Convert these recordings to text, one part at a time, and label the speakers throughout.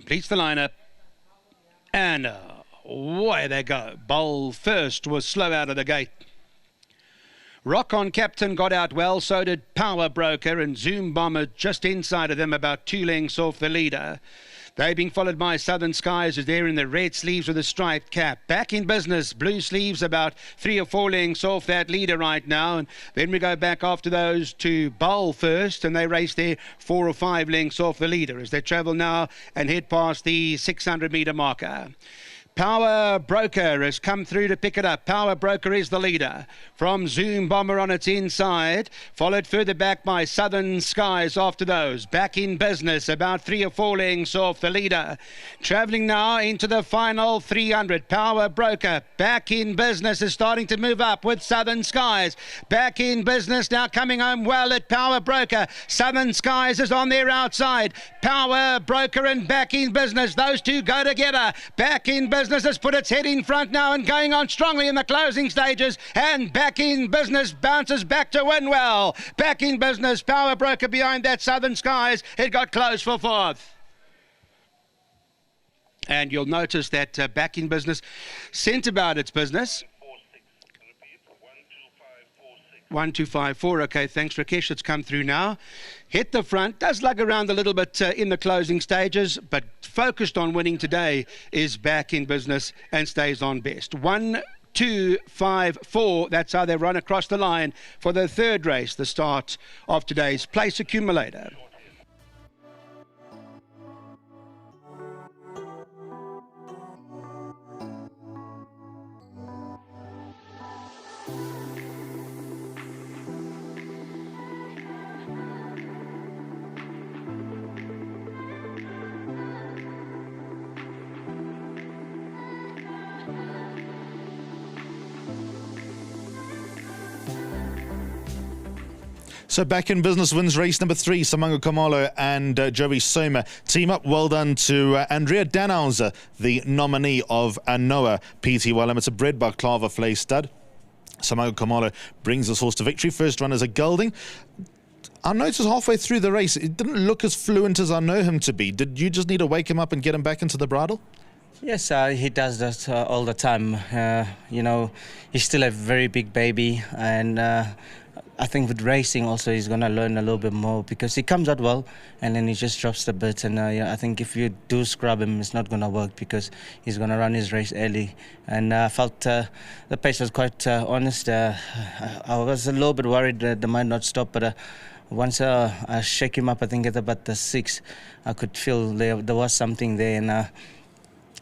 Speaker 1: completes the lineup. And away they go. Bowl first was slow out of the gate. Rock On Captain got out well, so did Power Broker, and Zoom Bomber just inside of them, about 2 lengths off the leader. They're being followed by Southern Skies, who's there in the red sleeves with a striped cap. Back in business, blue sleeves about 3 or 4 lengths off that leader right now. And then we go back after those to Bowl first, and they race there 4 or 5 lengths off the leader as they travel now and head past the 600-metre marker. Power Broker has come through to pick it up. Power Broker is the leader from Zoom Bomber on its inside, followed further back by Southern Skies after those. Back in business, about 3 or 4 lengths off the leader. Travelling now into the final 300. Power Broker back in business is starting to move up with Southern Skies. Back in business now, coming home well at Power Broker. Southern Skies is on their outside. Power Broker and back in business, those two go together. Back in business has put its head in front now and going on strongly in the closing stages, and back in business bounces back to win well. Back in business, Power Broker behind that Southern Skies. It got close for 4th. And you'll notice that back in business sent about its business. 125.4. Okay, thanks Rakesh, it's come through now. Hit the front, does lug around a little bit in the closing stages, but focused on winning today is back in business and stays on best. 1, 2, 5, 4, that's how they run across the line for the third race, the start of today's place accumulator.
Speaker 2: So back in business wins race number 3. Samango Kamalo and Joey Soma team up. Well done to Andrea Danhauser, the nominee of Anoa PTY Limiter, bred by Clava Flay Stud. Samango Kamalo brings this horse to victory. First run as a gelding. I noticed halfway through the race, it didn't look as fluent as I know him to be. Did you just need to wake him up and get him back into the bridle?
Speaker 3: Yes, he does that all the time. You know, he's still a very big baby, and I think with racing also he's going to learn a little bit more, because he comes out well and then he just drops the bit, and I think if you do scrub him, it's not going to work, because he's going to run his race early. And I felt the pace was quite honest. I was a little bit worried that they might not stop, but once I shake him up, I think at about the 6, I could feel there was something there,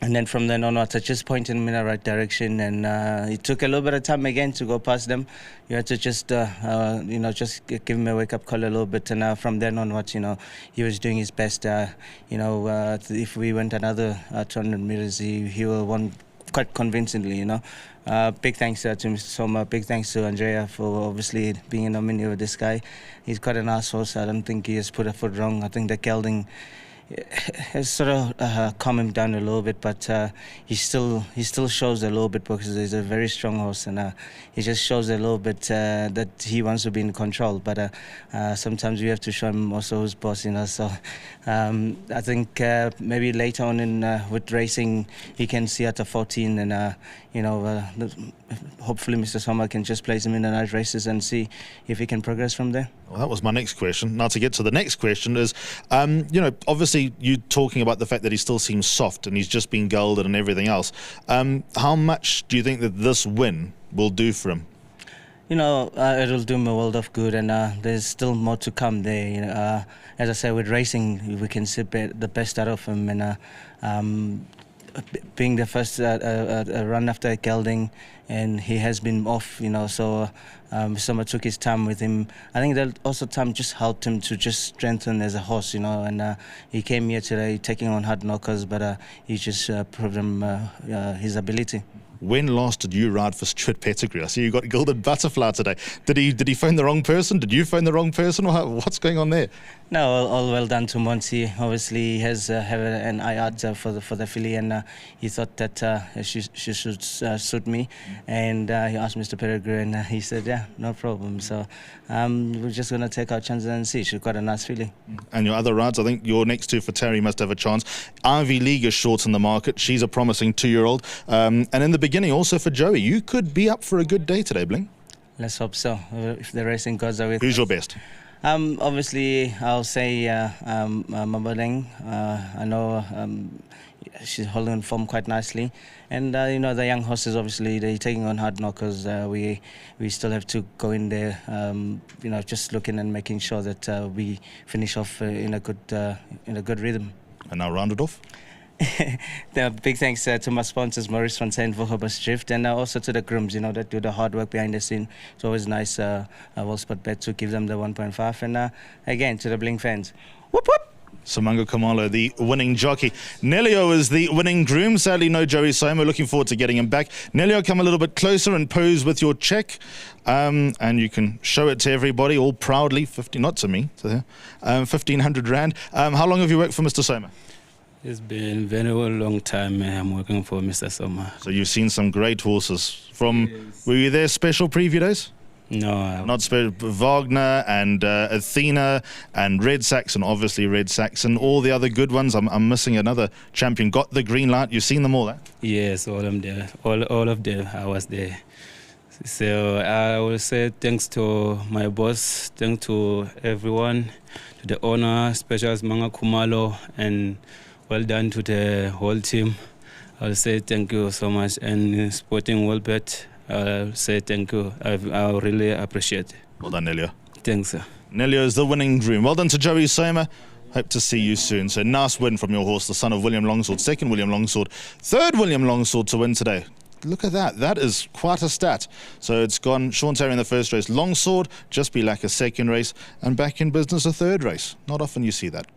Speaker 3: and then from then onwards, I just pointed him in the right direction, and it took a little bit of time again to go past them. You had to just, just give him a wake-up call a little bit, and from then onwards, he was doing his best. If we went another 200 meters, he will won quite convincingly. Big thanks to Mr. Soma. Big thanks to Andrea for obviously being a nominee with this guy. He's quite an ass horse. I don't think he has put a foot wrong. I think the gelding has sort of calmed him down a little bit, but he still shows a little bit, because he's a very strong horse, and he just shows a little bit that he wants to be in control. But sometimes we have to show him also who's boss, So I think maybe later on with racing, he can see at a 14, and hopefully Mr. Sommer can just place him in the night races and see if he can progress from there.
Speaker 2: Well, that was my next question. Now to get to the next question is, obviously you talking about the fact that he still seems soft and he's just been gelded and everything else. How much do you think that this win will do for him?
Speaker 3: It'll do him a world of good, and there's still more to come there. As I say, with racing, we can see the best out of him, and being the first run after gelding, and he has been off, so Soma took his time with him. I think that also time just helped him to just strengthen as a horse, and he came here today taking on hard knockers, but he just proved him his ability.
Speaker 2: When last did you ride for Strit Pedigree? I see you got Gilded Butterfly today. Did he phone the wrong person? Did you phone the wrong person? Or what's going on there?
Speaker 3: No, all well done to Monty. Obviously, he has have an eye out for the filly, and he thought that she should suit me. And he asked Mr. Peregrine, and he said, yeah, no problem. So we're just going to take our chances and see. She's got a nice feeling.
Speaker 2: And your other rides, I think your next two for Terry must have a chance. Ivy League is short in the market. She's a promising 2-year-old. And in the beginning, also for Joey, you could be up for a good day today, Bling.
Speaker 3: Let's hope so, if the racing gods are with
Speaker 2: Who's
Speaker 3: us.
Speaker 2: your best?
Speaker 3: Obviously, I'll say Mabadeng. I know she's holding form quite nicely. And, you know, the young horses, obviously, they're taking on hard knockers. We still have to go in there, you know, just looking and making sure that we finish off in a good rhythm.
Speaker 2: And now round it off.
Speaker 3: Big thanks to my sponsors, Maurice Fontaine for Herbers Drift, and also to the grooms, you know, that do the hard work behind the scene. It's always nice, WellSpot Bet, to give them the 1.5. And again, to the Bling fans, whoop whoop!
Speaker 2: Simango Kamalo, the winning jockey. Nelio is the winning groom. Sadly, no Joey Somo. Looking forward to getting him back. Nelio, come a little bit closer and pose with your check. And you can show it to everybody, all proudly. Not to me, to her. 1,500 Rand. How long have you worked for Mr. Soma?
Speaker 4: It's been a very long time I'm working for Mr. Soma.
Speaker 2: So you've seen some great horses from, yes. Were you there special preview days?
Speaker 4: No.
Speaker 2: Not special, Wagner and Athena and Red Saxon, obviously Red Saxon, all the other good ones. I'm missing another champion. Got the green light, you've seen them all, eh?
Speaker 4: Yes, all of them there. All of them, I was there. So I will say thanks to my boss, thanks to everyone, to the owner, special Manga Kumalo, and well done to the whole team. I'll say thank you so much. And Sporting World Bet, I'll say thank you. I really appreciate it.
Speaker 2: Well done, Nelio.
Speaker 4: Thanks, sir.
Speaker 2: Nelio is the winning groom. Well done to Joey Soma. Hope to see you soon. So nice win from your horse, the son of William Longsword, second William Longsword, third William Longsword to win today. Look at that. That is quite a stat. So it's gone Sean Terry in the first race, Longsword, just be like a second race, and back in business a third race. Not often you see that.